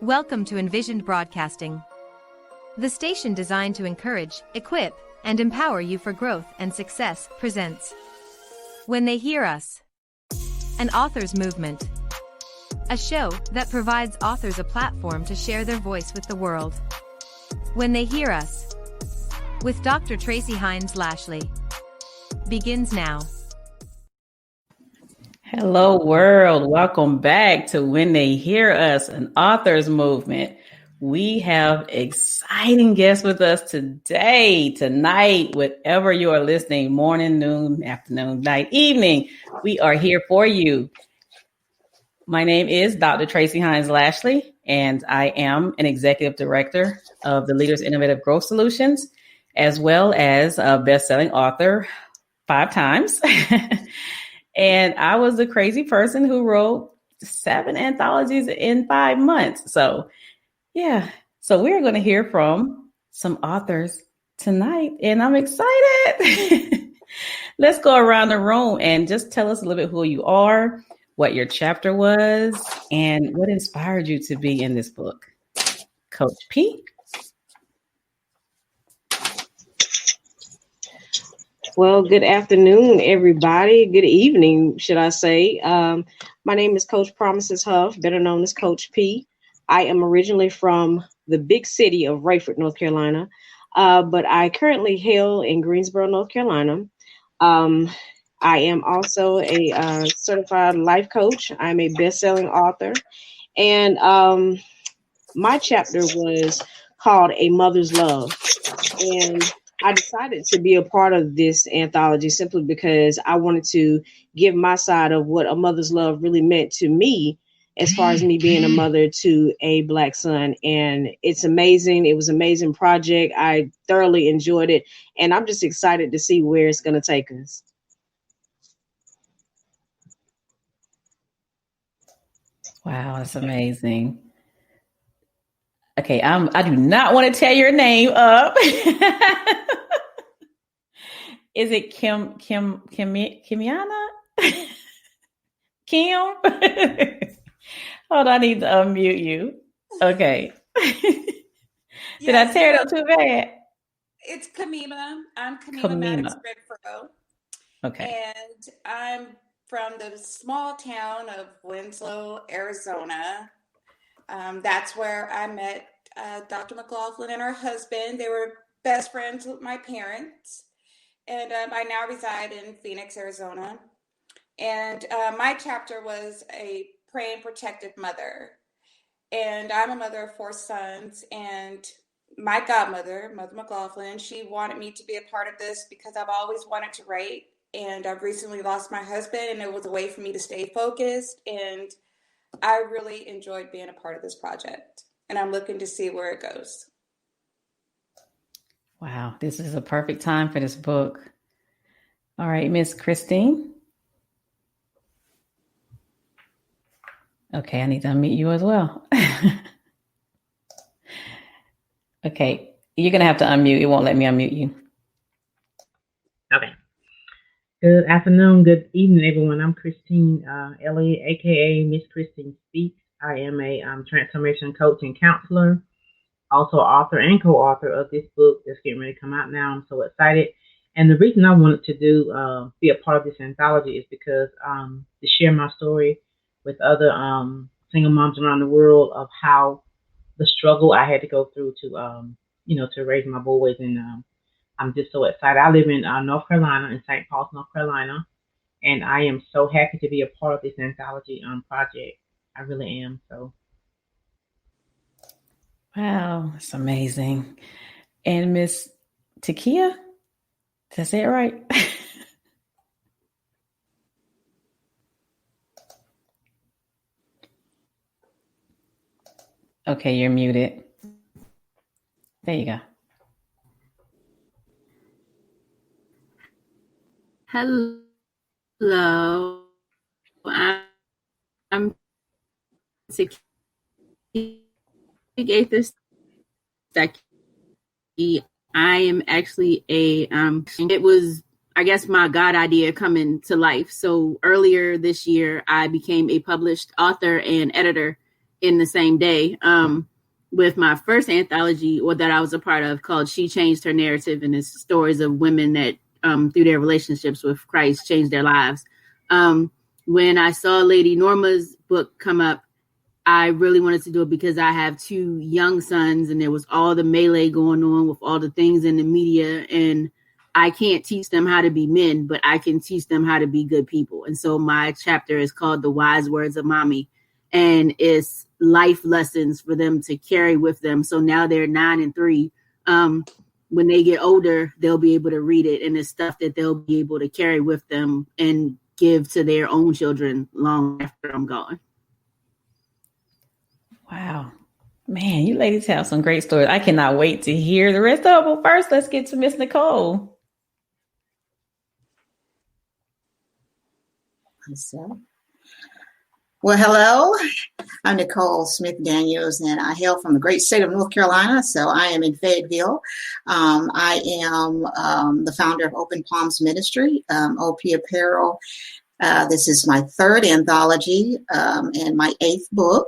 Welcome to Envisioned Broadcasting, the station designed to encourage, equip, and empower you for growth and success, presents When They Hear Us, an author's movement. A show that provides authors a platform to share their voice with the world. When They Hear Us, with Dr. Tracy Hines Lashley, begins now. Hello, world. Welcome back to When They Hear Us, an author's movement. We have exciting guests with us today, tonight, whatever you are listening, morning, noon, afternoon, night, evening. We are here for you. My name is Dr. Tracy Hines Lashley, and I am an executive director of the Leaders Innovative Growth Solutions, as well as a best-selling author 5 times. And I was the crazy person who wrote 7 anthologies in 5 months. So we're going to hear from some authors tonight, and I'm excited. Let's go around the room and just tell us a little bit who you are, what your chapter was, and what inspired you to be in this book. Coach P. Well, good afternoon, everybody. Good evening, should I say. My name is Coach Promises Huff, better known as Coach P. I am originally from the big city of Rayford, North Carolina, but I currently hail in Greensboro, North Carolina. I am also a certified life coach. I'm a best-selling author, and my chapter was called A Mother's Love, and I decided to be a part of this anthology simply because I wanted to give my side of what a mother's love really meant to me, as far as me being a mother to a Black son. And it's amazing. It was an amazing project. I thoroughly enjoyed it. And I'm just excited to see where it's going to take us. Wow, that's amazing. Okay, I do not want to tear your name up. Is it Kimiana? Kim? Hold on, I need to unmute you. Okay. Did I tear it up too bad? It's Kamima. I'm Kamima Maddox Redfro. Okay. And I'm from the small town of Winslow, Arizona. That's where I met Dr. McLaughlin and her husband. They were best friends with my parents. And I now reside in Phoenix, Arizona. And my chapter was a praying protective mother. And I'm a mother of 4 sons. And my godmother, Mother McLaughlin, she wanted me to be a part of this because I've always wanted to write. And I've recently lost my husband, and it was a way for me to stay focused. And I really enjoyed being a part of this project. And I'm looking to see where it goes. Wow, this is a perfect time for this book. All right, Miss Christine. Okay, I need to unmute you as well. Okay, you're going to have to unmute. It won't let me unmute you. Okay. Good afternoon, good evening, everyone. I'm Christine Elliott, aka Miss Christine Speaks. I am a transformation coach and counselor, also author and co-author of this book that's getting ready to come out now. I'm so excited. And the reason I wanted to be a part of this anthology is because to share my story with other single moms around the world of how the struggle I had to go through to raise my boys. And I'm just so excited. I live in North Carolina, in St. Paul, North Carolina, and I am so happy to be a part of this anthology project. I really am. So. Wow, that's amazing. And Miss Takia, did I say it right? Okay, you're muted. There you go. Hello, I'm Takia Gaither Stuckey. I am actually it was, I guess, my God idea coming to life. So earlier this year, I became a published author and editor in the same day. With my first anthology, or that I was a part of, called "She Changed Her Narrative," and it's stories of women that, through their relationships with Christ, changed their lives. When I saw Lady Norma's book come up, I really wanted to do it because I have two young sons, and there was all the melee going on with all the things in the media, and I can't teach them how to be men, but I can teach them how to be good people. And so my chapter is called "The Wise Words of Mommy," and it's life lessons for them to carry with them. So now they're 9 and 3. When they get older, they'll be able to read it, and it's stuff that they'll be able to carry with them and give to their own children long after I'm gone. Wow. Man, you ladies have some great stories. I cannot wait to hear the rest of them. But first, let's get to Miss Nicole. Well, hello. I'm Nicole Smith Daniels, and I hail from the great state of North Carolina. So I am in Fayetteville. I am the founder of Open Palms Ministry, OP Apparel. This is my third anthology and my 8th book.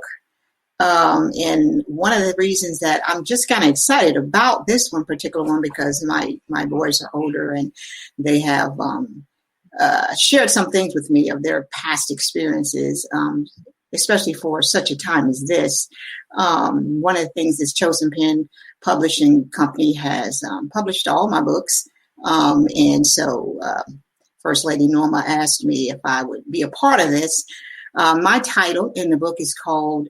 And one of the reasons that I'm just kind of excited about this one particular one, because my boys are older and they have shared some things with me of their past experiences, especially for such a time as this. One of the things this Chosen Pen Publishing Company has published all my books. And so First Lady Norma asked me if I would be a part of this. My title in the book is called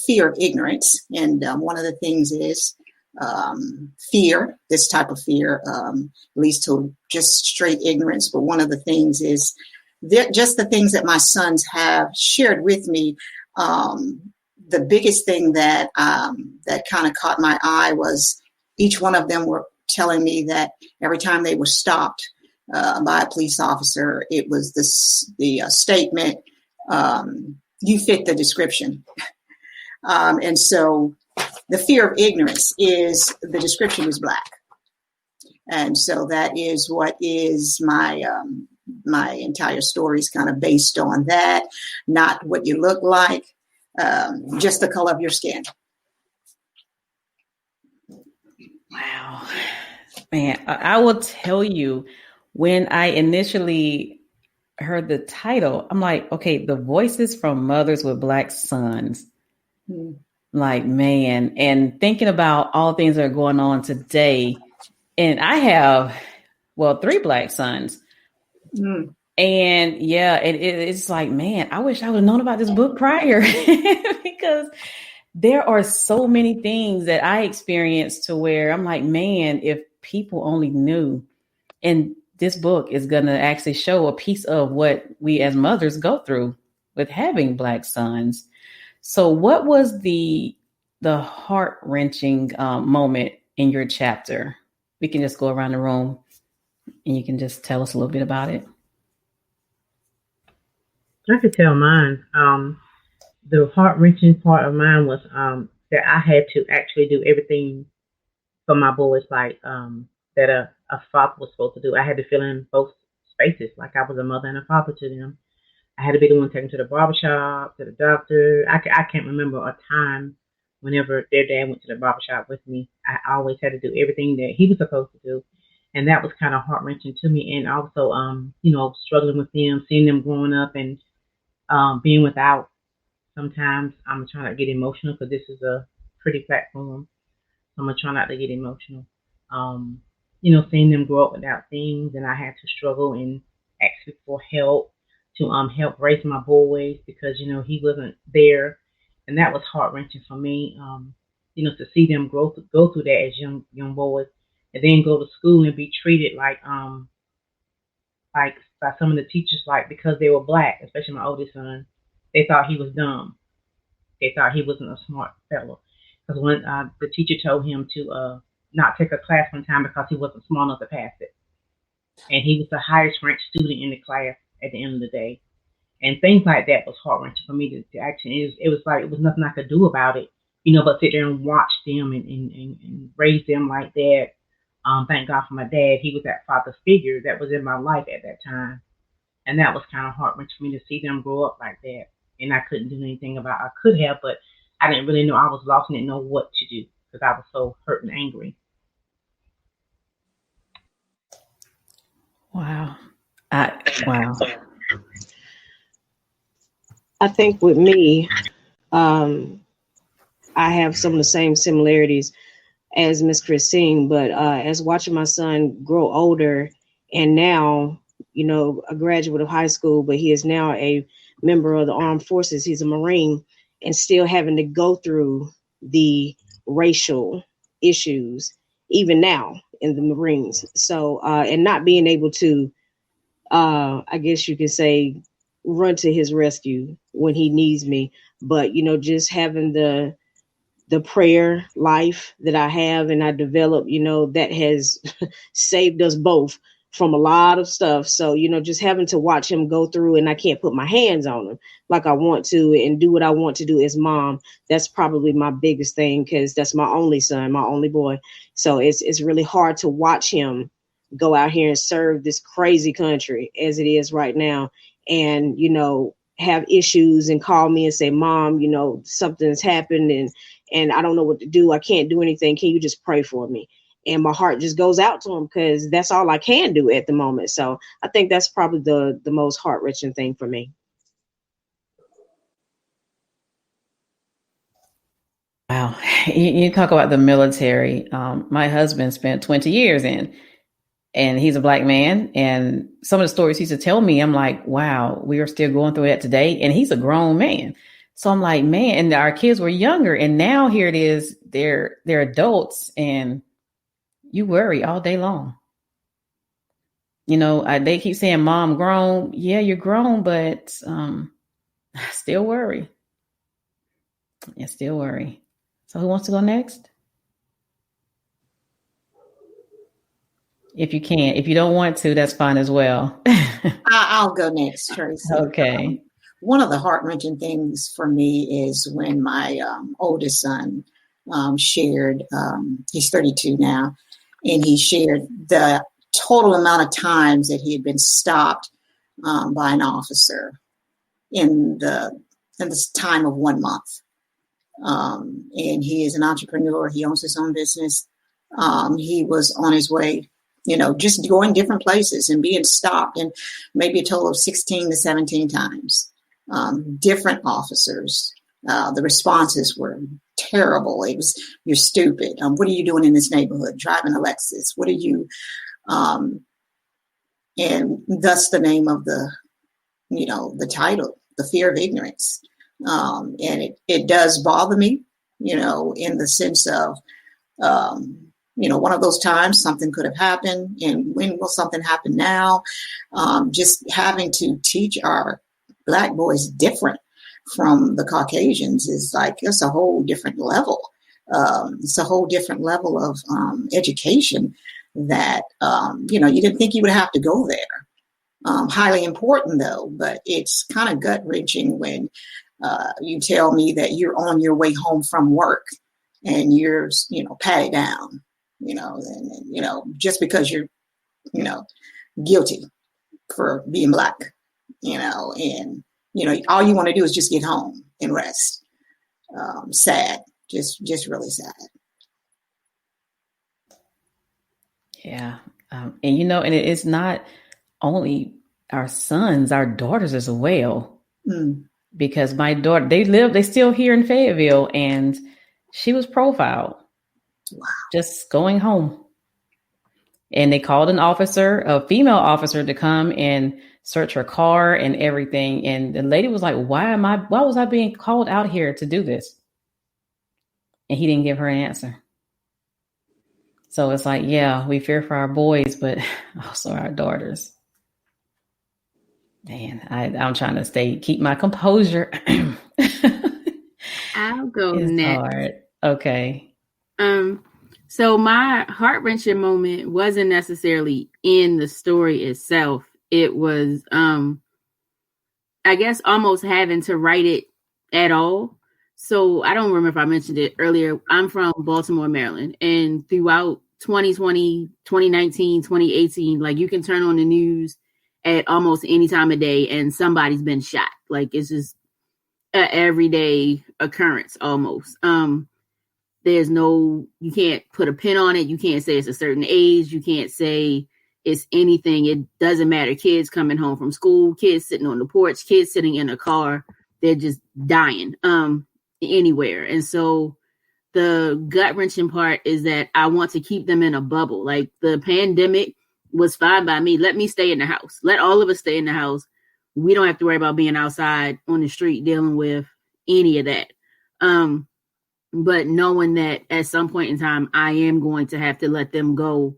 Fear of Ignorance. And one of the things is fear. This type of fear leads to just straight ignorance. But one of the things is just the things that my sons have shared with me. The biggest thing that kind of caught my eye was each one of them were telling me that every time they were stopped by a police officer, it was the statement, "You fit the description." And so the fear of ignorance is the description is Black. And so that is what is my entire story is kind of based on that, not what you look like, just the color of your skin. Wow. Man, I will tell you, when I initially heard the title, I'm like, okay, the voices from mothers with Black sons. Like, man, and thinking about all the things that are going on today. And I have, 3 Black sons. And yeah, it's like, man, I wish I would have known about this book prior because there are so many things that I experienced to where I'm like, man, if people only knew. And this book is going to actually show a piece of what we as mothers go through with having Black sons. So what was the heart-wrenching moment in your chapter? We can just go around the room and you can just tell us a little bit about it. I could tell mine. The heart-wrenching part of mine was that I had to actually do everything for my boys, like that a father was supposed to do. I had to fill in both spaces, like I was a mother and a father to them. I had to be the one taken to the barbershop, to the doctor. I can't remember a time whenever their dad went to the barbershop with me. I always had to do everything that he was supposed to do. And that was kind of heart-wrenching to me. And also, struggling with them, seeing them growing up and being without. Sometimes I'm trying not to get emotional because this is a pretty platform. I'm going to try not to get emotional. Seeing them grow up without things, and I had to struggle and ask for help to help raise my boys because, he wasn't there. And that was heart-wrenching for me, to see them go through that as young boys and then go to school and be treated like by some of the teachers, like because they were Black, especially my oldest son, they thought he was dumb. They thought he wasn't a smart fellow. Because when the teacher told him to not take a class one time because he wasn't smart enough to pass it. And he was the highest ranked student in the class at the end of the day. And things like that was heart-wrenching for me to actually, it was like, it was nothing I could do about it, but sit there and watch them and raise them like that. Thank God for my dad. He was that father figure that was in my life at that time. And that was kind of heart-wrenching for me to see them grow up like that. and I couldn't do anything about it. I could have, but I didn't really know I was lost and didn't know what to do because I was so hurt and angry. Wow. Wow. I think with me, I have some of the same similarities as Miss Christine, but as watching my son grow older and now, a graduate of high school, but he is now a member of the armed forces. He's a Marine and still having to go through the racial issues, even now in the Marines. So, and not being able to, I guess you could say, run to his rescue when he needs me. But, just having the prayer life that I have and I developed, that has saved us both from a lot of stuff. So, just having to watch him go through, and I can't put my hands on him like I want to and do what I want to do as mom. That's probably my biggest thing, because that's my only son, my only boy. So it's really hard to watch him go out here and serve this crazy country as it is right now. And, have issues and call me and say, Mom, something's happened and I don't know what to do. I can't do anything. Can you just pray for me? And my heart just goes out to him because that's all I can do at the moment. So I think that's probably the most heart-wrenching thing for me. Wow. You talk about the military. My husband spent 20 years in, and he's a Black man. And some of the stories he used to tell me, I'm like, wow, we are still going through that today. And he's a grown man. So I'm like, man, and our kids were younger. And now here it is, they're adults, and you worry all day long. They keep saying, Mom, grown. Yeah, you're grown, but I still worry. I still worry. So who wants to go next? If you can. If you don't want to, that's fine as well. I'll go next, Tracy. Okay. One of the heart-wrenching things for me is when my oldest son shared, he's 32 now, and he shared the total amount of times that he had been stopped by an officer in this time of 1 month. And he is an entrepreneur. He owns his own business. He was on his way, just going different places and being stopped, and maybe a total of 16 to 17 times. Different officers. The responses were terrible. It was, you're stupid. What are you doing in this neighborhood? Driving a Lexus. What are you? And thus the name of the title, The Fear of Ignorance. And it does bother me, in the sense of, one of those times something could have happened, and when will something happen now? Just having to teach our Black boys different from the Caucasians is like, it's a whole different level. It's a whole different level of education that, you didn't think you would have to go there. Highly important though, but it's kind of gut wrenching when you tell me that you're on your way home from work and you're, patted down, and just because you're, guilty for being Black, and, all you want to do is just get home and rest. Sad, just really sad. Yeah. And it is not only our sons, our daughters as well. Because my daughter, they still here in Fayetteville, and she was profiled. Wow. Just going home. And they called an officer, a female officer, to come and search her car and everything. And the lady was like, why was I being called out here to do this? And he didn't give her an answer. So it's like, yeah, we fear for our boys, but also our daughters. Man, I'm trying to keep my composure. I'll go it's next. Hard. Okay. So my heart-wrenching moment wasn't necessarily in the story itself. It was, I guess, almost having to write it at all. So I don't remember if I mentioned it earlier. I'm from Baltimore, Maryland, and throughout 2020, 2019, 2018, like, you can turn on the news at almost any time of day and somebody's been shot. Like, it's just an everyday occurrence almost. There's no, you can't put a pin on it. You can't say it's a certain age. You can't say it's anything. It doesn't matter. Kids coming home from school, kids sitting on the porch, kids sitting in a car, they're just dying anywhere. And so the gut wrenching part is that I want to keep them in a bubble. Like the pandemic was fine by me. Let me stay in the house. Let all of us stay in the house. We don't have to worry about being outside on the street dealing with any of that. But knowing that at some point in time, I am going to have to let them go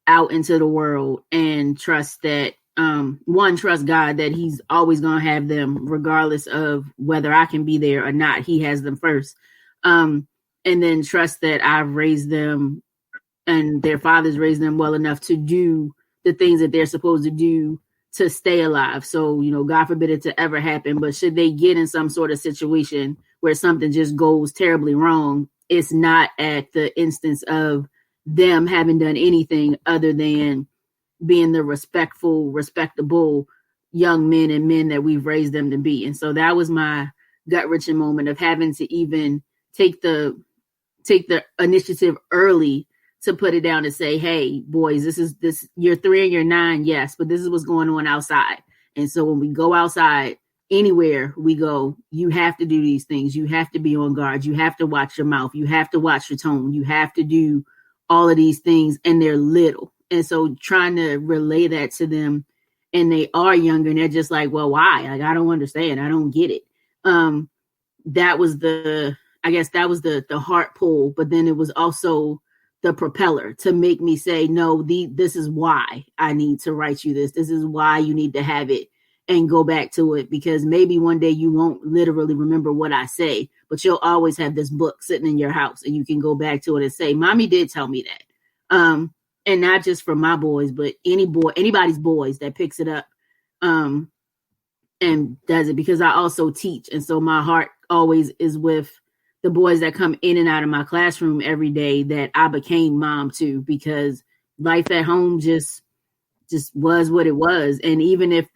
out into the world and trust that, trust God that he's always going to have them regardless of whether I can be there or not. He has them first. And then trust that I've raised them and their fathers raised them well enough to do the things that they're supposed to do to stay alive. So, God forbid it to ever happen. But should they get in some sort of situation where something just goes terribly wrong, it's not at the instance of them having done anything other than being the respectable young men and men that we've raised them to be. And so that was my gut-wrenching moment of having to even take the initiative early to put it down and say, hey, boys, this, you're 3 and you're 9. Yes, but this is what's going on outside. And so when we go outside, anywhere we go, you have to do these things. You have to be on guard. You have to watch your mouth. You have to watch your tone. You have to do all of these things. And they're little. And so trying to relay that to them, and they are younger and they're just like, well, why? Like, I don't understand. I don't get it. That was the heart pull, but then it was also the propeller to make me say, no, this is why I need to write you this. This is why you need to have it and go back to it, because maybe one day you won't literally remember what I say, but you'll always have this book sitting in your house and you can go back to it and say, mommy did tell me that. And not just for my boys, but anybody's boys that picks it up and does it, because I also teach. And so my heart always is with the boys that come in and out of my classroom every day that I became mom to, because life at home just was what it was. And even if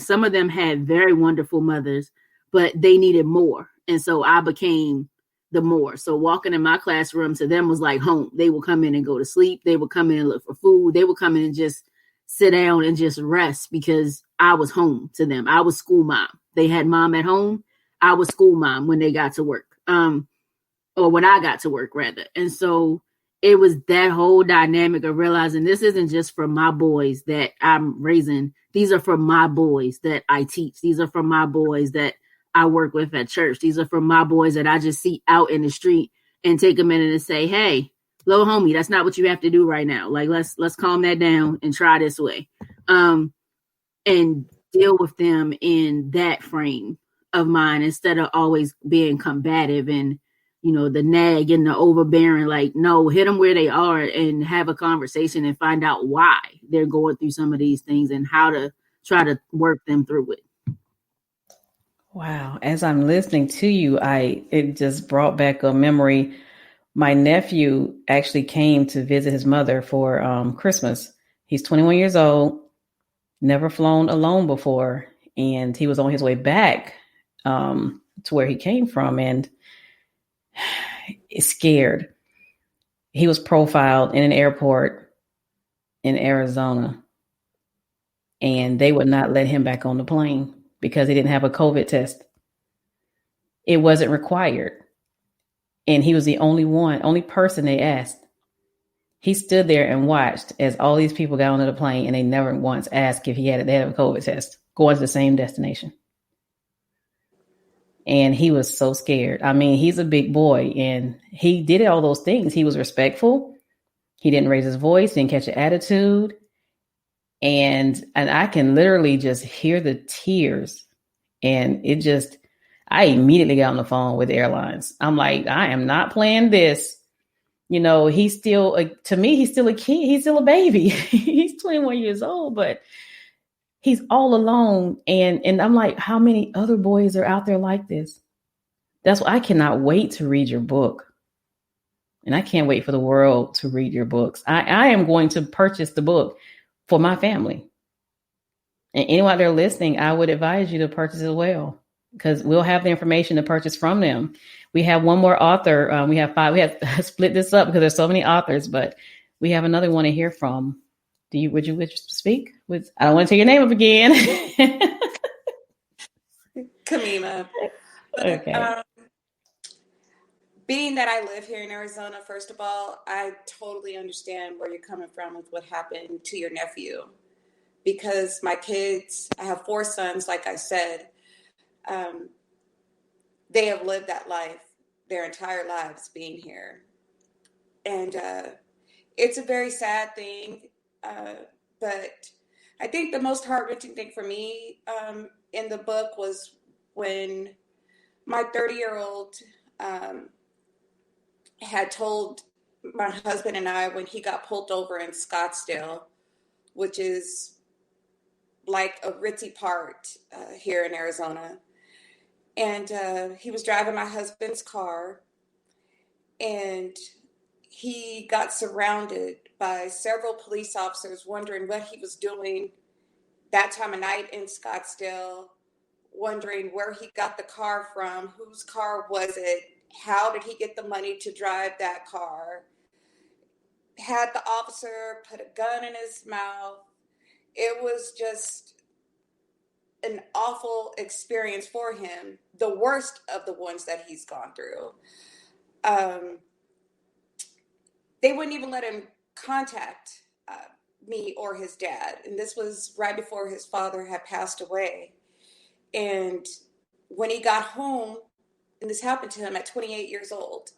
some of them had very wonderful mothers, but they needed more. And so I became the more. So walking in my classroom to them was like home. They would come in and go to sleep. They would come in and look for food. They would come in and just sit down and just rest, because I was home to them. I was school mom. They had mom at home. I was school mom when they got to work, or when I got to work rather. And so it was that whole dynamic of realizing this isn't just for my boys that I'm raising. These are for my boys that I teach. These are for my boys that I work with at church. These are for my boys that I just see out in the street and take a minute and say, hey, little homie, that's not what you have to do right now. Like, let's calm that down and try this way. And deal with them in that frame of mind instead of always being combative and, the nag and the overbearing. Like, no, hit them where they are and have a conversation and find out why they're going through some of these things and how to try to work them through it. Wow. As I'm listening to you, it just brought back a memory. My nephew actually came to visit his mother for Christmas. He's 21 years old, never flown alone before. And he was on his way back to where he came from and is scared. He was profiled in an airport in Arizona, and they would not let him back on the plane because he didn't have a COVID test. It wasn't required. And he was the only person they asked. He stood there and watched as all these people got onto the plane, and they never once asked if they had a COVID test going to the same destination. And he was so scared. I mean, he's a big boy and he did all those things. He was respectful. He didn't raise his voice, didn't catch an attitude. And I can literally just hear the tears. And I immediately got on the phone with airlines. I'm like, I am not playing this. He's still, to me, he's still a kid. He's still a baby. He's 21 years old, but he's all alone. And I'm like, how many other boys are out there like this? That's why I cannot wait to read your book. And I can't wait for the world to read your books. I am going to purchase the book for my family. And anyone out there listening, I would advise you to purchase it as well, because we'll have the information to purchase from them. We have one more author. We have 5. We have to split this up because there's so many authors, but we have another one to hear from. Would you speak? I don't want to take your name up again. Kamima. Okay. Being that I live here in Arizona, first of all, I totally understand where you're coming from with what happened to your nephew. Because my kids, I have 4 sons, like I said, they have lived that life their entire lives being here. And it's a very sad thing. But I think the most heart-wrenching thing for me in the book was when my 30-year-old had told my husband and I when he got pulled over in Scottsdale, which is like a ritzy part here in Arizona. And he was driving my husband's car, and he got surrounded by several police officers wondering what he was doing that time of night in Scottsdale, wondering where he got the car from, whose car was it, how did he get the money to drive that car, had the officer put a gun in his mouth. It was just an awful experience for him, the worst of the ones that he's gone through. They wouldn't even let him contact me or his dad. And this was right before his father had passed away. And when he got home, and this happened to him at 28 years old,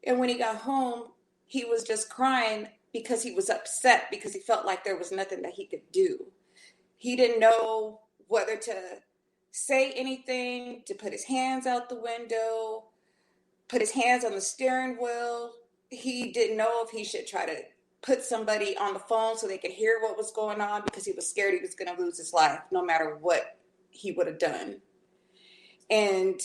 and when he got home, he was just crying because he was upset because he felt like there was nothing that he could do. He didn't know whether to say anything, to put his hands out the window, put his hands on the steering wheel. He didn't know if he should try to put somebody on the phone so they could hear what was going on, because he was scared he was going to lose his life no matter what he would have done. And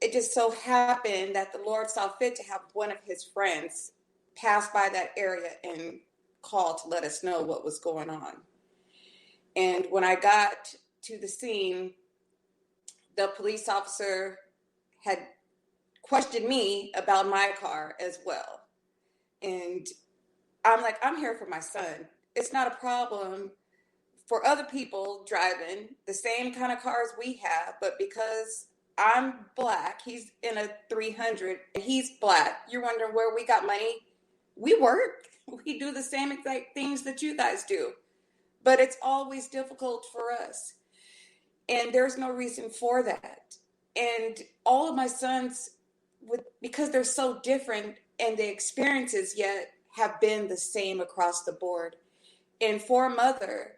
it just so happened that the Lord saw fit to have one of his friends pass by that area and call to let us know what was going on. And when I got to the scene, the police officer had questioned me about my car as well. And I'm like, I'm here for my son. It's not a problem for other people driving the same kind of cars we have, but because I'm Black, he's in a 300, and he's Black, you're wondering where we got money. We work. We do the same exact things that you guys do. But it's always difficult for us. And there's no reason for that. And all of my sons, because they're so different and the experiences yet have been the same across the board. And for a mother,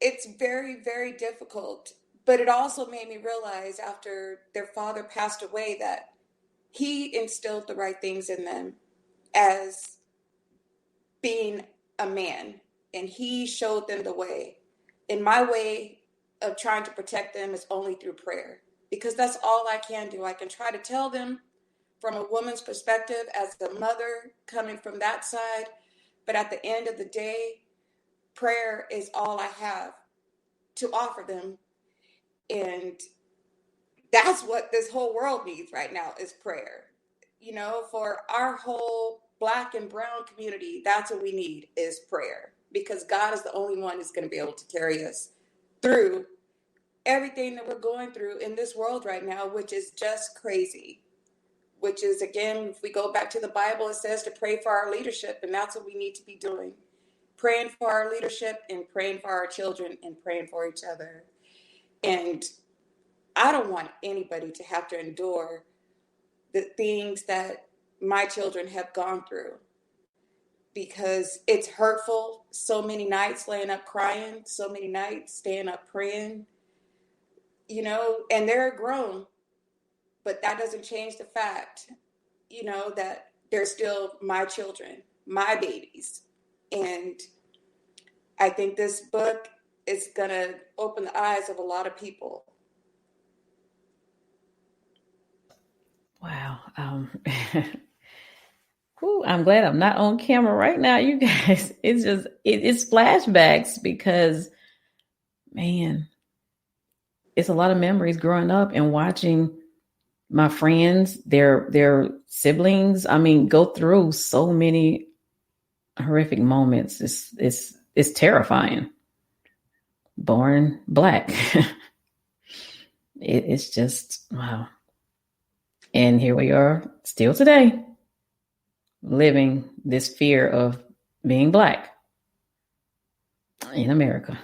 it's very, very difficult. But it also made me realize after their father passed away that he instilled the right things in them as being a man. And he showed them the way. And my way of trying to protect them is only through prayer, because that's all I can do. I can try to tell them from a woman's perspective as a mother coming from that side. But at the end of the day, prayer is all I have to offer them. And that's what this whole world needs right now is prayer. You know, for our whole Black and brown community, that's what we need is prayer, because God is the only one who's going to be able to carry us through everything that we're going through in this world right now, which is just crazy. Which is, again, if we go back to the Bible, it says to pray for our leadership, and that's what we need to be doing. Praying for our leadership and praying for our children and praying for each other. And I don't want anybody to have to endure the things that my children have gone through, because it's hurtful. So many nights laying up crying, so many nights staying up praying, you know, and they're grown, but that doesn't change the fact, you know, that they're still my children, my babies. And I think this book is going to open the eyes of a lot of people. Wow. Whew, I'm glad I'm not on camera right now, you guys. It's just, it's flashbacks because, man, it's a lot of memories growing up and watching my friends, their siblings, go through so many horrific moments. It's terrifying. Born Black. It's just, wow. And here we are still today, living this fear of being Black in America.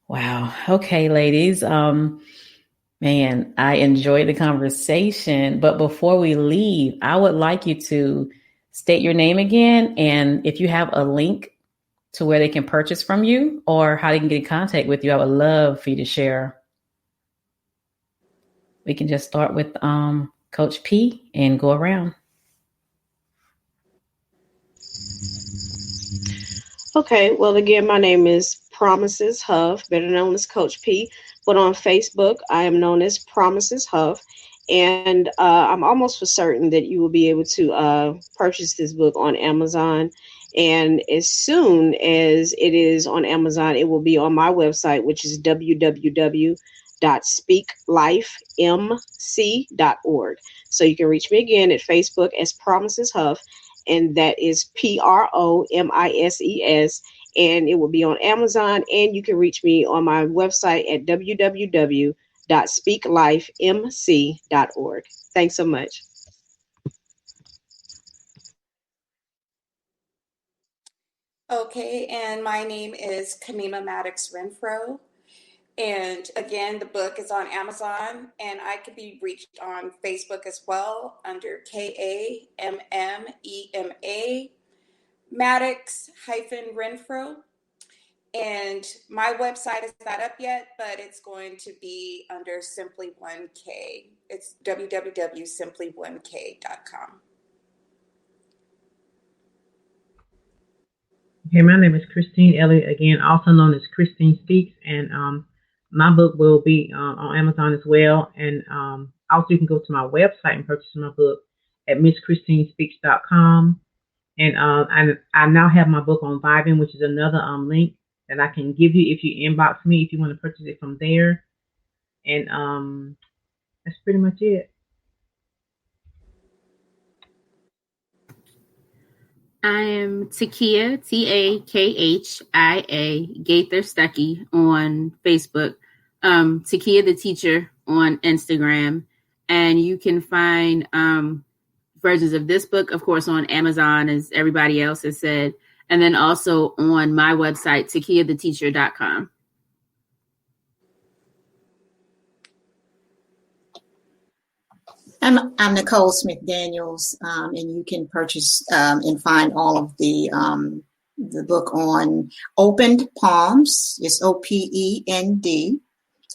Wow. Okay, ladies. Man, I enjoyed the conversation, but before we leave, I would like you to state your name again. And if you have a link to where they can purchase from you or how they can get in contact with you, I would love for you to share. We can just start with Coach P and go around. Okay, well, again, my name is Promises Huff, better known as Coach P, but on Facebook, I am known as Promises Huff, and I'm almost for certain that you will be able to purchase this book on Amazon, and as soon as it is on Amazon, it will be on my website, which is www.speaklifemc.org. So you can reach me again at Facebook as Promises Huff, and that is PROMISES, and it will be on Amazon, and you can reach me on my website at www.speaklifemc.org. Thanks so much. Okay, and my name is Kanima Maddox Renfro. And again, the book is on Amazon, and I can be reached on Facebook as well under KAMMEMA Maddox-Renfro. And my website is not up yet, but it's going to be under Simply 1K. It's www.simply1k.com. Okay, my name is Christine Elliott, again, also known as Christine Speaks, and my book will be on Amazon as well. And also you can go to my website and purchase my book at MissChristineSpeaks.com. And I now have my book on Vibin, which is another link that I can give you if you inbox me, if you want to purchase it from there. And that's pretty much it. I am Takia, Takhia Gaither Stuckey on Facebook, Takia the Teacher on Instagram, and you can find versions of this book, of course, on Amazon, as everybody else has said, and then also on my website, TakiaTheTeacher.com. I'm Nicole Smith Daniels, and you can purchase and find all of the book on Opened Palms. It's OPEND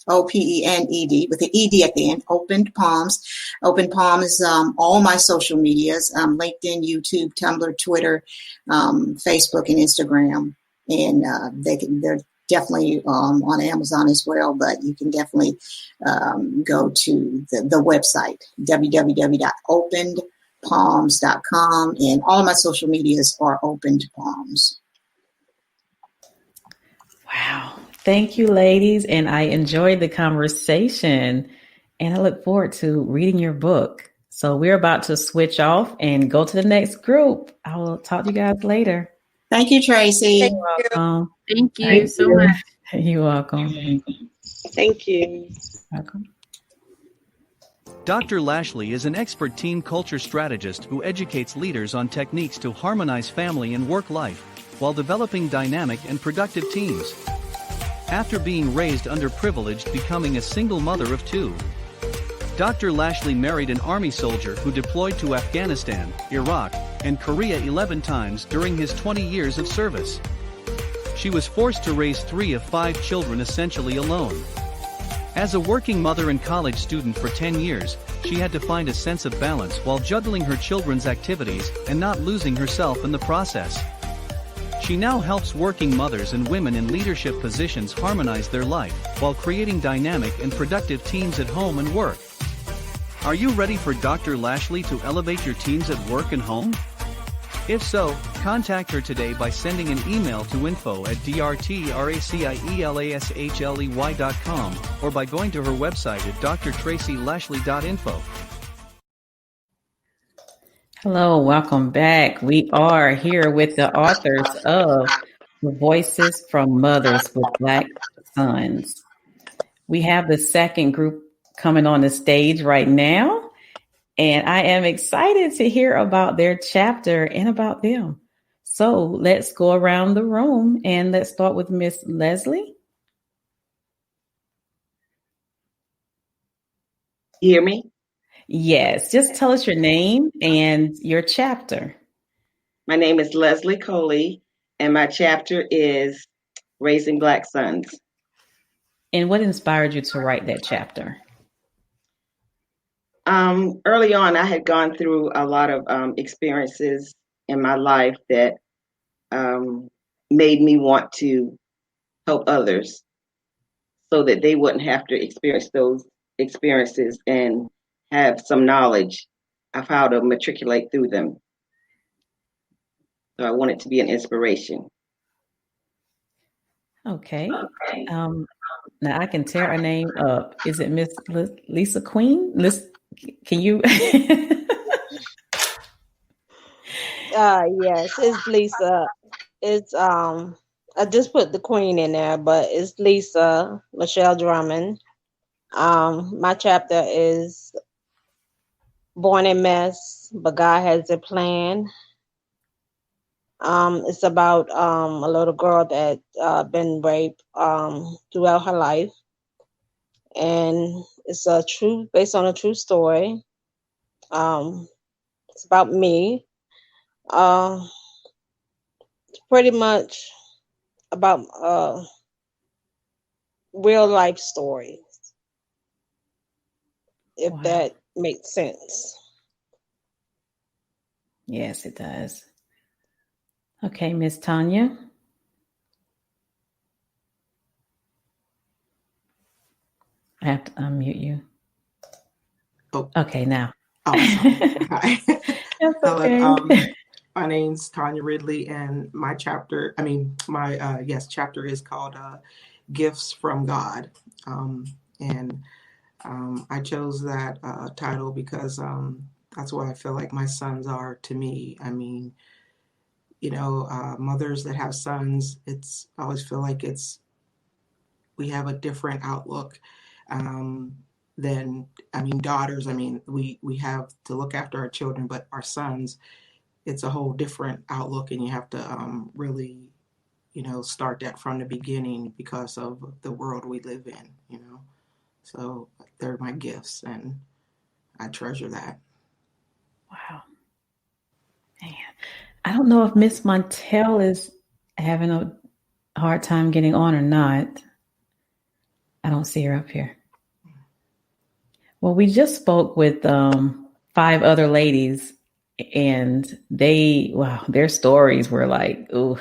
with the ED at the end. Opened Palms. Opened Palms. All my social medias: LinkedIn, YouTube, Tumblr, Twitter, Facebook, and Instagram. And they're definitely on Amazon as well, but you can definitely go to the website, www.openedpalms.com, and all my social medias are Opened Palms. Wow. Thank you, ladies. And I enjoyed the conversation, and I look forward to reading your book. So we're about to switch off and go to the next group. I will talk to you guys later. Thank you, Tracy. Thank you. Thank you so much. You're welcome. Thank you. Welcome. Dr. Lashley is an expert team culture strategist who educates leaders on techniques to harmonize family and work life while developing dynamic and productive teams. After being raised underprivileged, becoming a single mother of two, Dr. Lashley married an Army soldier who deployed to Afghanistan, Iraq, and Korea 11 times during his 20 years of service. She was forced to raise 3 of 5 children essentially alone. As a working mother and college student for 10 years, she had to find a sense of balance while juggling her children's activities and not losing herself in the process. She now helps working mothers and women in leadership positions harmonize their life while creating dynamic and productive teams at home and work. Are you ready for Dr. Lashley to elevate your teams at work and home? If so, contact her today by sending an email to info@drtracielasley.com or by going to her website at drtracylashley.info. Hello, welcome back. We are here with the authors of The Voices from Mothers with Black Sons. We have the second group coming on the stage right now, and I am excited to hear about their chapter and about them. So let's go around the room and let's start with Miss Leslie. You hear me? Yes, just tell us your name and your chapter. My name is Leslie Coley, and my chapter is Raising Black Sons. And what inspired you to write that chapter? Early on, I had gone through a lot of experiences in my life that made me want to help others so that they wouldn't have to experience those experiences and have some knowledge of how to matriculate through them. So I wanted to be an inspiration. Okay. Now I can tear her name up. Is it Miss Lisa Queen? Can you? Yes, it's Lisa. It's I just put the Queen in there, but it's Lisa Michelle Drummond. My chapter is Born a Mess, but God Has a Plan. It's about a little girl that been raped throughout her life, and it's based on a true story. It's about me. It's pretty much about real life stories, if Wow. that makes sense. Yes, it does. Okay, Miss Tanya. I have to unmute you. Oh. Okay, now. Oh, sorry. Hi. That's okay. Hello. My name's Tanya Ridley, and my chapter is called Gifts from God. I chose that title because that's what I feel like my sons are to me. I mean, mothers that have sons, I always feel like we have a different outlook than, daughters. We have to look after our children, but our sons, it's a whole different outlook, and you have to really, start that from the beginning because of the world we live in, So they're my gifts, and I treasure that. Wow. Man. I don't know if Miss Montel is having a hard time getting on or not. I don't see her up here. Well, we just spoke with 5 other ladies, and their stories were like, oh,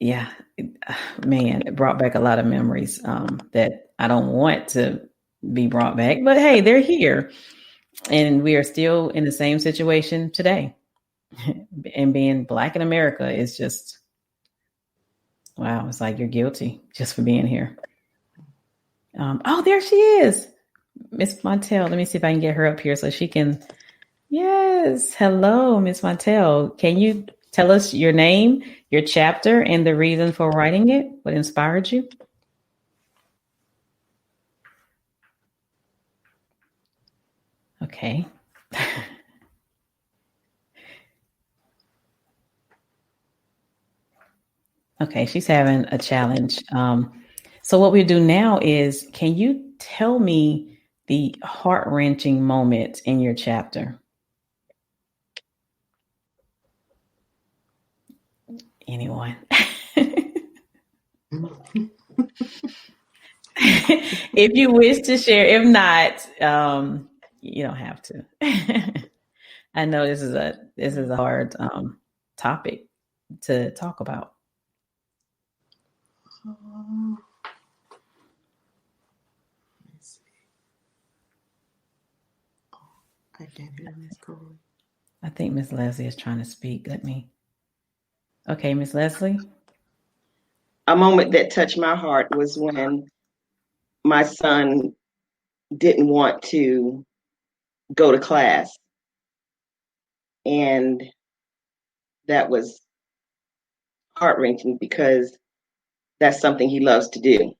yeah, man, it brought back a lot of memories that I don't want to be brought back. But hey, they're here, and we are still in the same situation today. And being Black in America is just, wow, it's like you're guilty just for being here. Oh, there she is. Miss Montel. Let me see if I can get her up here so she can. Yes. Hello, Miss Montel. Can you tell us your name, your chapter, and the reason for writing it? What inspired you? Okay. Okay, she's having a challenge. So what we do now is, can you tell me the heart-wrenching moment in your chapter? Anyone? If you wish to share, if not, you don't have to. I know this is a hard topic to talk about. Let's see. I can't hear Miss Coley. I think Miss Leslie is trying to speak. Okay, Miss Leslie. A moment that touched my heart was when my son didn't want to go to class. And that was heart wrenching because that's something he loves to do.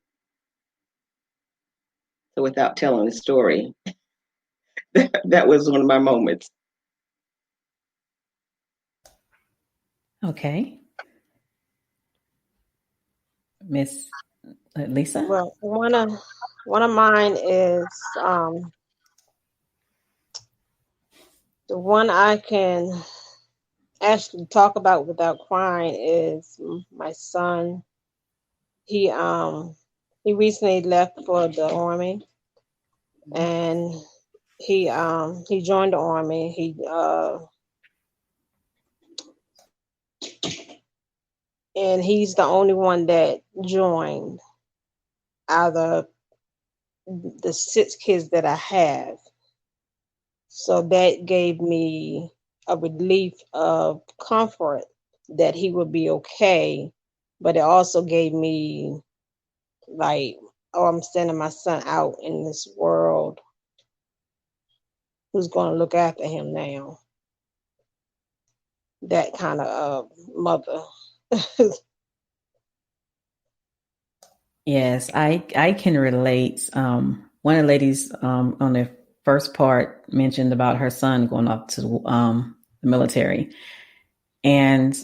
So without telling the story, that was one of my moments. Okay. Miss Lisa? Well, one of mine is the one I can actually talk about without crying is my son. He recently left for the army, and he joined the army. And he's the only one that joined out of the 6 kids that I have. So that gave me a relief of comfort that he would be okay. But it also gave me like, oh, I'm sending my son out in this world. Who's going to look after him now? That kind of mother. Yes, I can relate. One of the ladies on the first part mentioned about her son going off to the military, and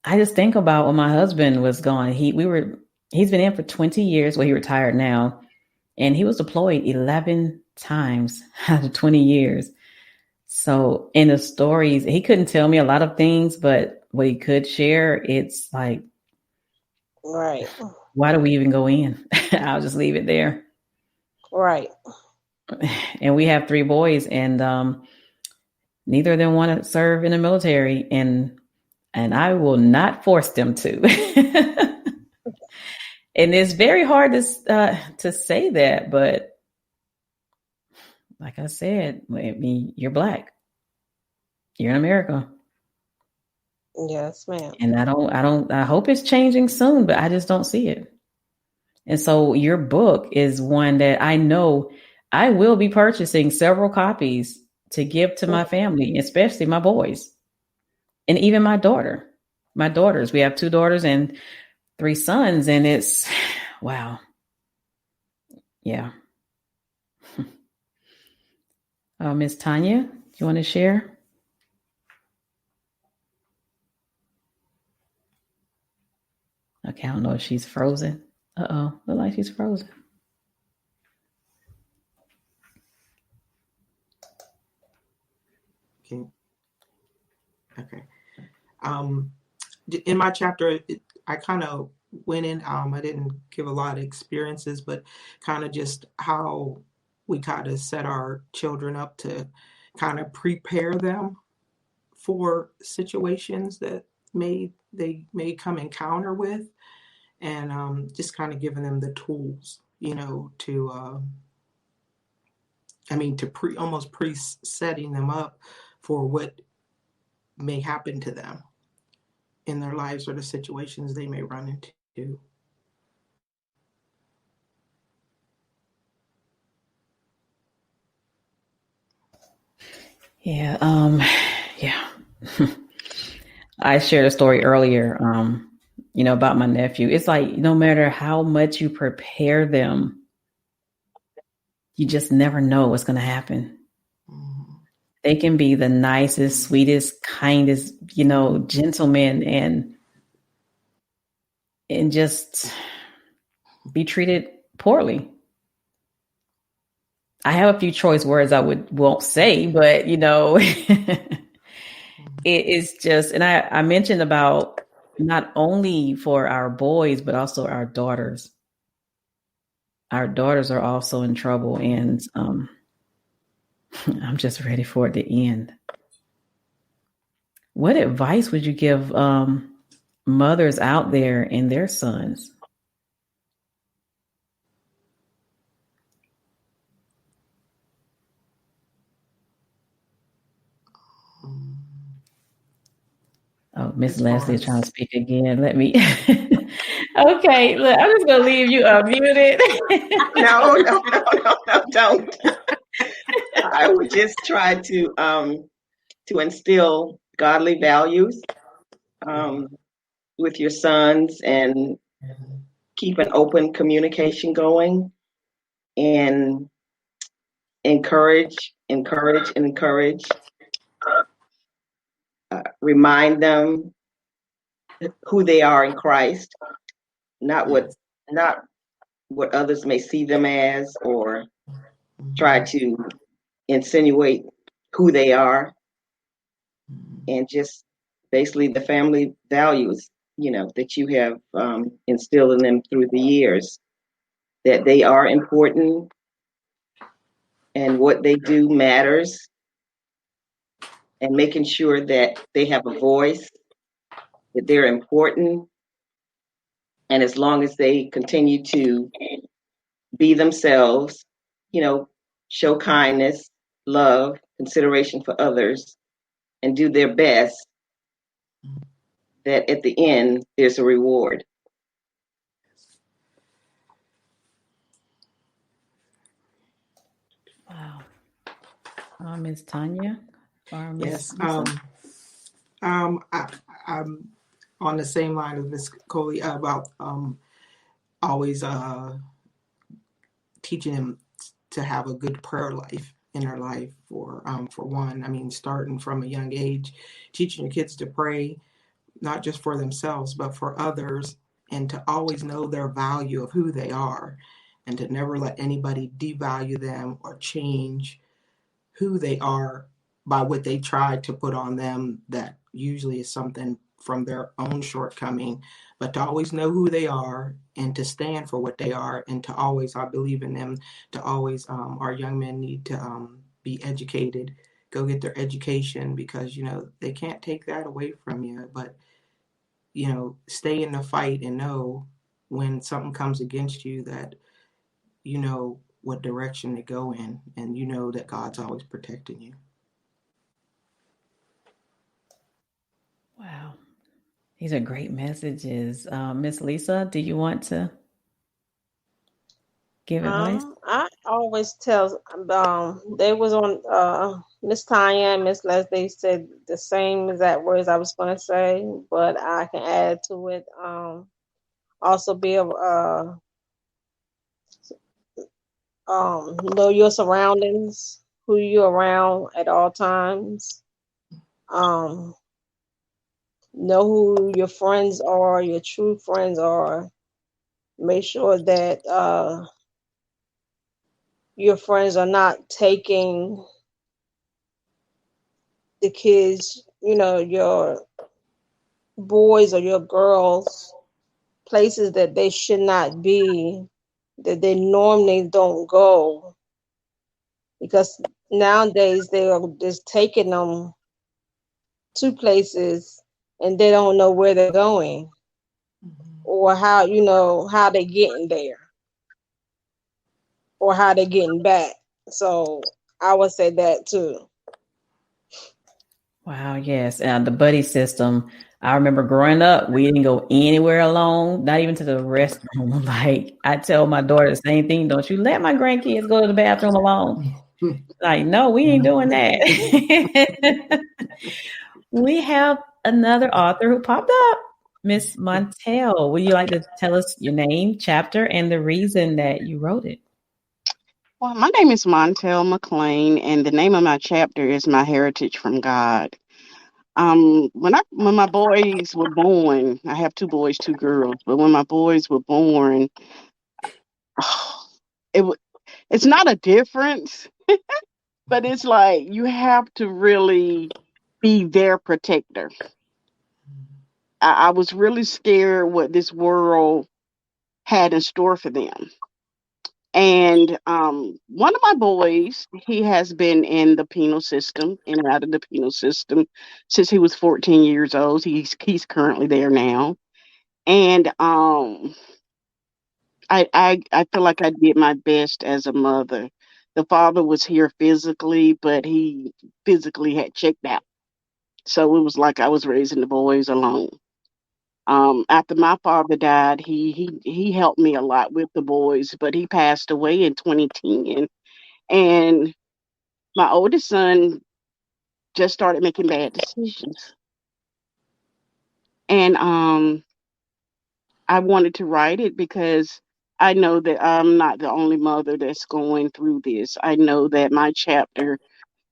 I just think about when my husband was gone. He's been in for 20 years. Well, he retired now, and he was deployed 11 times out of 20 years. So in the stories, he couldn't tell me a lot of things, but what he could share, it's like, Right. why do we even go in? I'll just leave it there. Right. And we have 3 boys, and neither of them want to serve in the military, and I will not force them to. And it's very hard to say that, but like I said, I mean, you're Black, you're in America. Yes, ma'am. And I hope it's changing soon, but I just don't see it. And so your book is one that I know I will be purchasing several copies to give to my family, especially my boys and even my daughter. My daughters, we have 2 daughters and 3 sons, and it's wow. Yeah. Miss Tanya, do you want to share? Okay, I don't know if she's frozen. Uh-oh, look like she's frozen. Okay. In my chapter, I kind of went in. I didn't give a lot of experiences, but kind of just how we kind of set our children up to kind of prepare them for situations that they may come encounter with, and just kind of giving them the tools, to almost pre-setting them up for what may happen to them in their lives or the situations they may run into. Yeah, yeah. I shared a story earlier, about my nephew. It's like no matter how much you prepare them, you just never know what's going to happen. They can be the nicest, sweetest, kindest, gentlemen and just be treated poorly. I have a few choice words I won't say, but it is just, and I mentioned about not only for our boys, but also our daughters. Our daughters are also in trouble, and I'm just ready for it to end. What advice would you give mothers out there and their sons? Miss As Leslie far is trying to as speak again. Let me. Okay, look, I'm just gonna leave you unmuted. No, don't. I would just try to instill godly values with your sons and keep an open communication going and encourage, and encourage. Remind them who they are in Christ, not not what others may see them as, or try to insinuate who they are, and just basically the family values, that you have instilled in them through the years, that they are important and what they do matters, and making sure that they have a voice, that they're important. And as long as they continue to be themselves, show kindness, love, consideration for others, and do their best, that at the end, there's a reward. Wow. Ms. Tanya or Ms. yes, Lisa? I'm on the same line of Miss Coley about always teaching them to have a good prayer life in their life. For one, I mean, starting from a young age, teaching your kids to pray, not just for themselves but for others, and to always know their value of who they are, and to never let anybody devalue them or change who they are by what they try to put on them, that usually is something from their own shortcoming, but to always know who they are and to stand for what they are, and to always, I believe in them, to always, our young men need to be educated, go get their education, because, they can't take that away from you, but, stay in the fight and know when something comes against you that you know what direction to go in, and you know that God's always protecting you. Wow. These are great messages. Miss Lisa, do you want to give advice? I always tell they was on Miss Tanya and Miss Leslie said the same exact words I was gonna say, but I can add to it. Also be able know your surroundings, who you're around at all times. Know who your friends are, your true friends are. Make sure that your friends are not taking the kids, your boys or your girls, places that they should not be, that they normally don't go. Because nowadays they are just taking them to places and they don't know where they're going or how they're getting there or how they're getting back. So I would say that too. Wow, yes. The buddy system. I remember growing up, we didn't go anywhere alone, not even to the restroom. Like, I tell my daughter the same thing. Don't you let my grandkids go to the bathroom alone. Like, no, we ain't doing that. We have another author who popped up, Miss Montel. Would you like to tell us your name, chapter, and the reason that you wrote it? Well, my name is Montel McLean, and the name of my chapter is My Heritage from God. When my boys were born, I have 2 boys, 2 girls, but when my boys were born, it's not a difference, but it's like you have to really be their protector. I was really scared what this world had in store for them. And one of my boys, he has been in the penal system, in and out of the penal system, since he was 14 years old. He's currently there now. And I feel like I did my best as a mother. The father was here physically, but he physically had checked out. So it was like I was raising the boys alone. After my father died, he helped me a lot with the boys, but he passed away in 2010. And my oldest son just started making bad decisions. And I wanted to write it because I know that I'm not the only mother that's going through this. I know that my chapter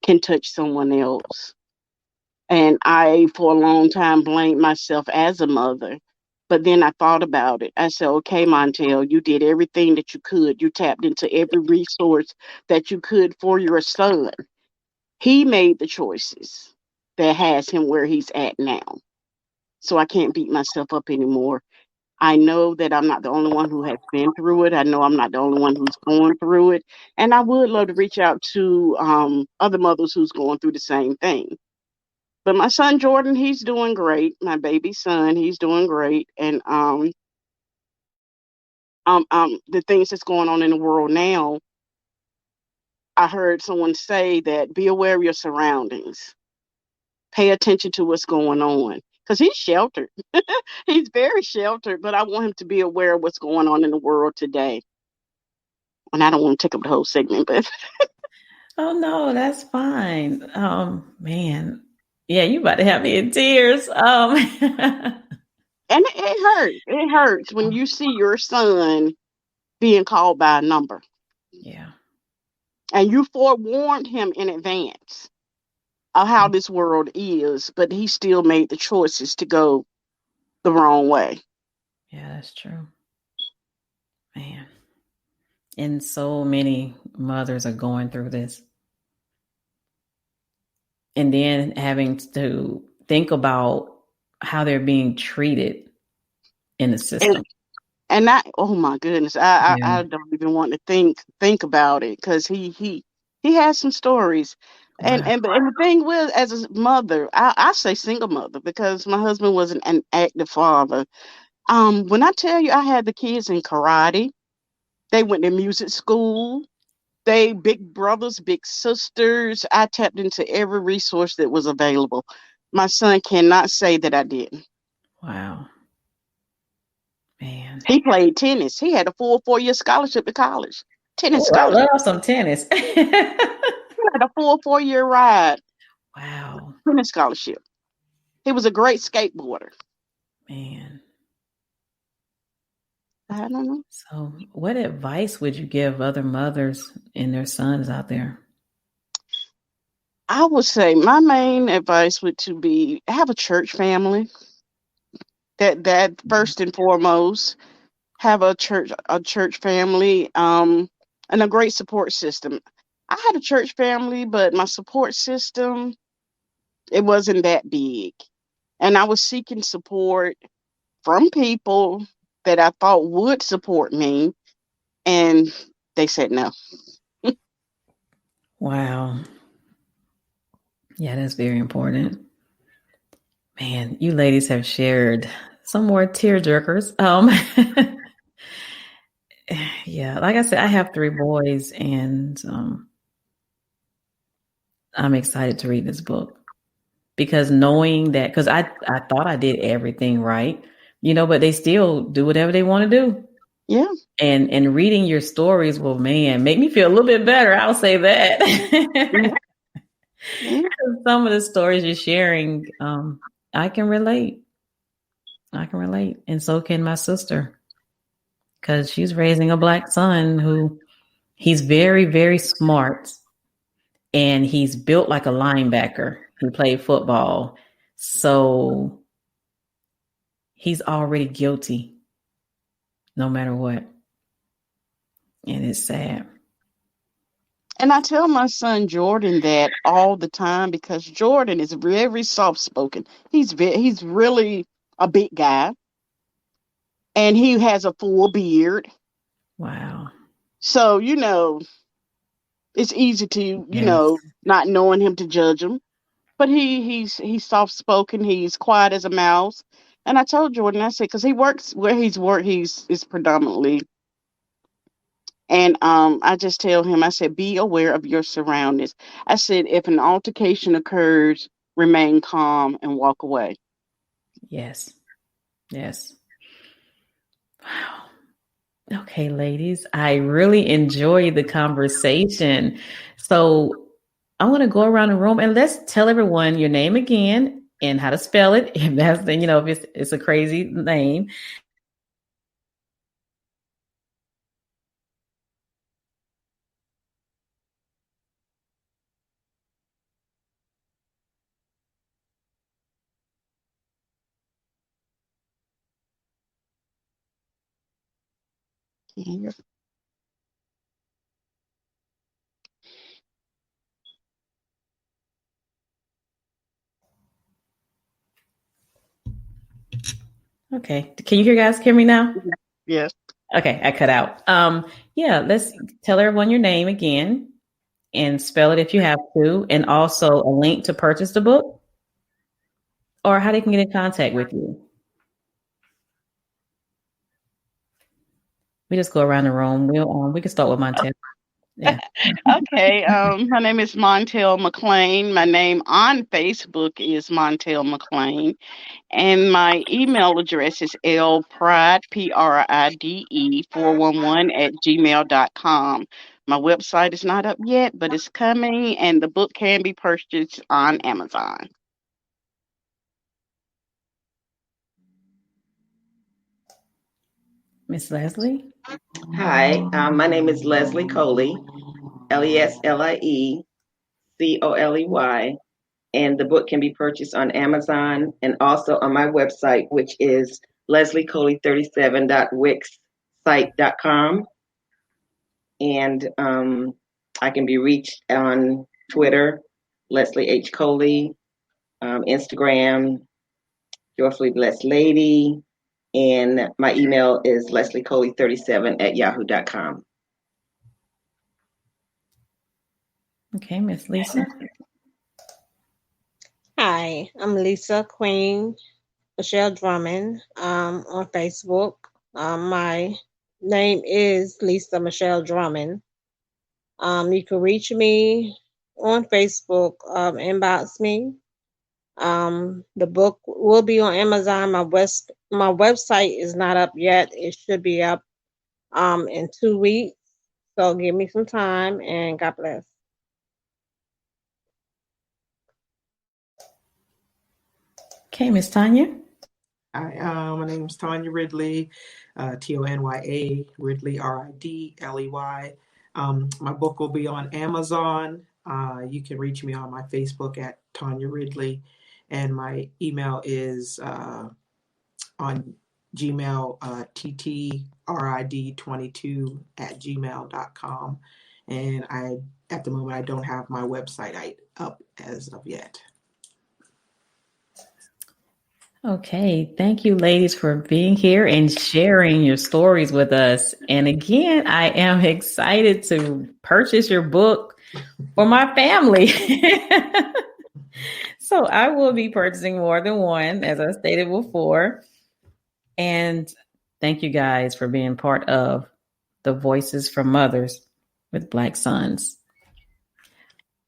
can touch someone else. And I, for a long time, blamed myself as a mother. But then I thought about it. I said, okay, Montel, you did everything that you could. You tapped into every resource that you could for your son. He made the choices that has him where he's at now. So I can't beat myself up anymore. I know that I'm not the only one who has been through it. I know I'm not the only one who's going through it. And I would love to reach out to other mothers who's going through the same thing. But my son Jordan, he's doing great. My baby son, he's doing great. And the things that's going on in the world now, I heard someone say that be aware of your surroundings. Pay attention to what's going on. Because he's sheltered. He's very sheltered, but I want him to be aware of what's going on in the world today. And I don't want to take up the whole segment, but Oh no, that's fine. Man. Yeah, you about to have me in tears. and it hurts. It hurts when you see your son being called by a number. Yeah. And you forewarned him in advance of how this world is, but he still made the choices to go the wrong way. Yeah, that's true. Man. And so many mothers are going through this. And then having to think about how they're being treated in the system. And that, oh my goodness, I don't even want to think about it, because he has some stories. And the thing was, as a mother, I say single mother because my husband wasn't an active father. When I tell you, I had the kids in karate. They went to music school. They big brothers, big sisters. I tapped into every resource that was available. My son cannot say that I didn't. Wow. Man. He played tennis. He had a full 4-year scholarship to college. Tennis I scholarship. love some tennis. He had a full 4-year ride. Wow. Tennis scholarship. He was a great skateboarder. Man. I don't know. So what advice would you give other mothers and their sons out there? I would say my main advice would to be have a church family. That first and foremost, have a church family, and a great support system. I had a church family, but my support system, it wasn't that big. And I was seeking support from people that I thought would support me, and they said no. Wow. Yeah, that's very important. Man, you ladies have shared some more tearjerkers. Yeah, like I said, I have 3 boys, and I'm excited to read this book because knowing that, because I thought I did everything right, but they still do whatever they want to do. Yeah. And reading your stories will, man, make me feel a little bit better. I'll say that. Some of the stories you're sharing, I can relate. And so can my sister, because she's raising a Black son who he's very, very smart, and he's built like a linebacker. He played football. So he's already guilty no matter what. And it's sad. And I tell my son Jordan that all the time because Jordan is very soft-spoken. He's really a big guy, and he has a full beard. Wow. So, it's easy to, not knowing him, to judge him. But he's soft-spoken. He's quiet as a mouse. And I told Jordan, I said, because he works where he's is predominantly. And I just tell him, I said, be aware of your surroundings. I said, if an altercation occurs, remain calm and walk away. Yes. Yes. Wow. Okay, ladies, I really enjoyed the conversation. So I want to go around the room and let's tell everyone your name again and how to spell it. If that's, if it's a crazy name. Okay. Can you guys hear me now? Yes. Okay, I cut out. Let's tell everyone your name again and spell it if you have to, and also a link to purchase the book or how they can get in contact with you. We just go around the room. We can start with Montel. Yeah. Okay. My name is Montel McLean. My name on Facebook is Montel McLean. And my email address is lpride, PRIDE 411 @gmail.com. My website is not up yet, but it's coming, and the book can be purchased on Amazon. Miss Leslie? Hi, my name is Leslie Coley, LESLIE COLEY, and the book can be purchased on Amazon and also on my website, which is lesliecoley37.wixsite.com. And I can be reached on Twitter, Leslie H. Coley, Instagram, Joyfully Blessed Lady, and my email is lesliecoley37@yahoo.com. Okay, Miss Lisa. Hi, I'm Lisa Queen Michelle Drummond on Facebook. My name is Lisa Michelle Drummond. You can reach me on Facebook, inbox me. The book will be on Amazon. My website is not up yet. It should be up in 2 weeks. So give me some time, and God bless. Okay, Miss Tanya. Hi, my name is Tanya Ridley, Tonya Ridley, RIDLEY. My book will be on Amazon. You can reach me on my Facebook at Tanya Ridley, and my email is on Gmail, ttrid22@gmail.com. And at the moment, I don't have my website up as of yet. Okay, thank you, ladies, for being here and sharing your stories with us. And again, I am excited to purchase your book for my family. So I will be purchasing more than one, as I stated before. And thank you guys for being part of the Voices for Mothers with Black Sons.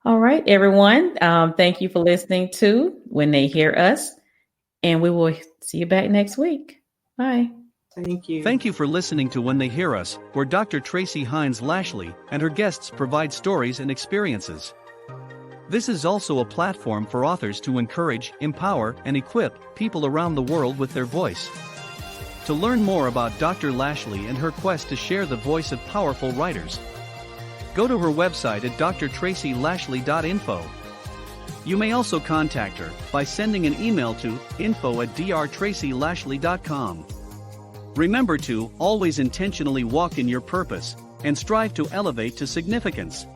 All right, everyone. Thank you for listening to When They Hear Us. And we will see you back next week. Bye. Thank you. Thank you for listening to When They Hear Us, where Dr. Tracy Hines Lashley and her guests provide stories and experiences. This is also a platform for authors to encourage, empower, and equip people around the world with their voice. To learn more about Dr. Lashley and her quest to share the voice of powerful writers, go to her website at drtracylashley.info. You may also contact her by sending an email to info@drtracylashley.com. Remember to always intentionally walk in your purpose and strive to elevate to significance.